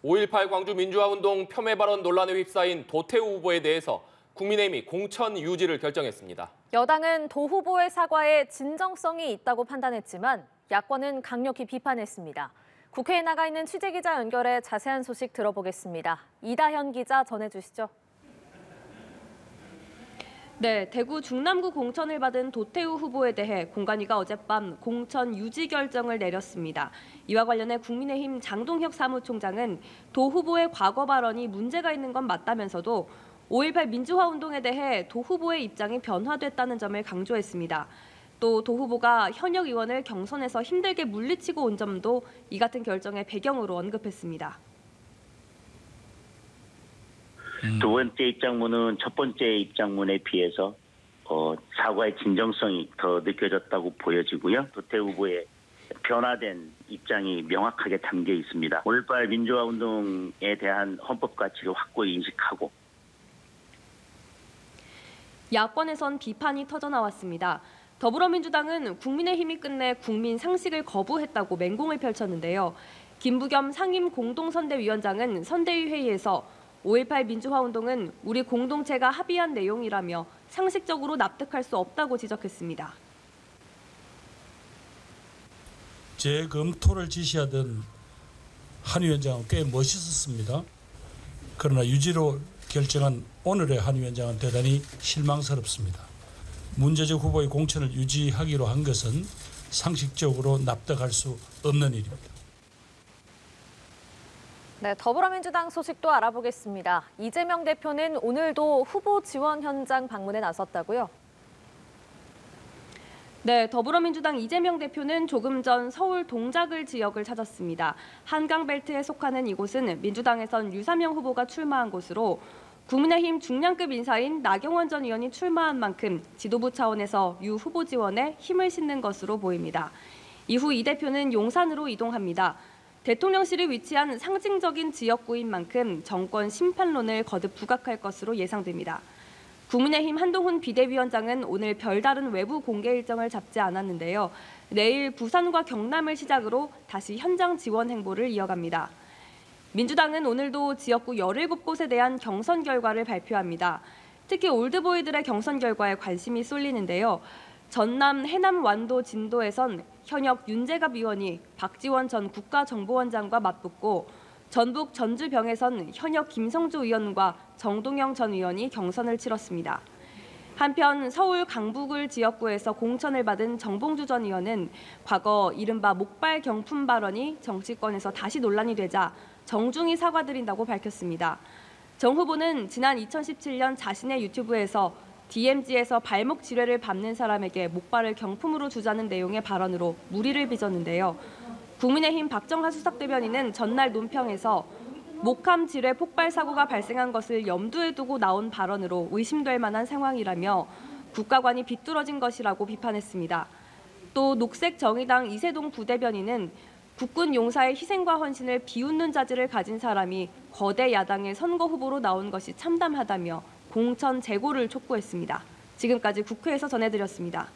5.18 광주 민주화운동 폄훼 발언 논란에 휩싸인 도태우 후보에 대해서 국민의힘이 공천 유지를 결정했습니다. 여당은 도 후보의 사과에 진정성이 있다고 판단했지만 야권은 강력히 비판했습니다. 국회에 나가 있는 취재기자 연결해 자세한 소식 들어보겠습니다. 이다현 기자 전해주시죠. 네, 대구 중남구 공천을 받은 도태우 후보에 대해 공관위가 어젯밤 공천 유지 결정을 내렸습니다. 이와 관련해 국민의힘 장동혁 사무총장은 도 후보의 과거 발언이 문제가 있는 건 맞다면서도 5.18 민주화운동에 대해 도 후보의 입장이 변화됐다는 점을 강조했습니다. 또 도 후보가 현역 의원을 경선에서 힘들게 물리치고 온 점도 이 같은 결정의 배경으로 언급했습니다. 두 번째 입장문은 첫 번째 입장문에 비해서 사과의 진정성이 더 느껴졌다고 보여지고요. 도태우 후보의 변화된 입장이 명확하게 담겨 있습니다. 5.18 민주화 운동에 대한 헌법 가치를 확고히 인식하고. 야권에선 비판이 터져나왔습니다. 더불어민주당은 국민의힘이 끝내 국민 상식을 거부했다고 맹공을 펼쳤는데요. 김부겸 상임공동선대위원장은 선대위 회의에서 5.18 민주화운동은 우리 공동체가 합의한 내용이라며 상식적으로 납득할 수 없다고 지적했습니다. 재검토를 지시하던 한 위원장은 꽤 멋있었습니다. 그러나 유지로 결정한 오늘의 한 위원장은 대단히 실망스럽습니다. 문제적 후보의 공천을 유지하기로 한 것은 상식적으로 납득할 수 없는 일입니다. 네, 더불어민주당 소식도 알아보겠습니다. 이재명 대표는 오늘도 후보 지원 현장 방문에 나섰다고요? 네, 더불어민주당 이재명 대표는 조금 전 서울 동작을 지역을 찾았습니다. 한강벨트에 속하는 이곳은 민주당에선 유사명 후보가 출마한 곳으로 국민의힘 중량급 인사인 나경원 전 의원이 출마한 만큼 지도부 차원에서 유 후보 지원에 힘을 싣는 것으로 보입니다. 이후 이 대표는 용산으로 이동합니다. 대통령실이 위치한 상징적인 지역구인 만큼 정권 심판론을 거듭 부각할 것으로 예상됩니다. 국민의힘 한동훈 비대위원장은 오늘 별다른 외부 공개 일정을 잡지 않았는데요. 내일 부산과 경남을 시작으로 다시 현장 지원 행보를 이어갑니다. 민주당은 오늘도 지역구 17곳에 대한 경선 결과를 발표합니다. 특히 올드보이들의 경선 결과에 관심이 쏠리는데요. 전남 해남 완도 진도에선 현역 윤재갑 의원이 박지원 전 국가정보원장과 맞붙고 전북 전주병에선 현역 김성주 의원과 정동영 전 의원이 경선을 치렀습니다. 한편 서울 강북을 지역구에서 공천을 받은 정봉주 전 의원은 과거 이른바 목발 경품 발언이 정치권에서 다시 논란이 되자 정중히 사과드린다고 밝혔습니다. 정 후보는 지난 2017년 자신의 유튜브에서 DMZ에서 발목 지뢰를 밟는 사람에게 목발을 경품으로 주자는 내용의 발언으로 물의를 빚었는데요. 국민의힘 박정하 수석대변인은 전날 논평에서 목함 지뢰 폭발 사고가 발생한 것을 염두에 두고 나온 발언으로 의심될 만한 상황이라며 국가관이 비뚤어진 것이라고 비판했습니다. 또 녹색정의당 이세동 부대변인은 국군 용사의 희생과 헌신을 비웃는 자질을 가진 사람이 거대 야당의 선거 후보로 나온 것이 참담하다며 공천 재고를 촉구했습니다. 지금까지 국회에서 전해드렸습니다.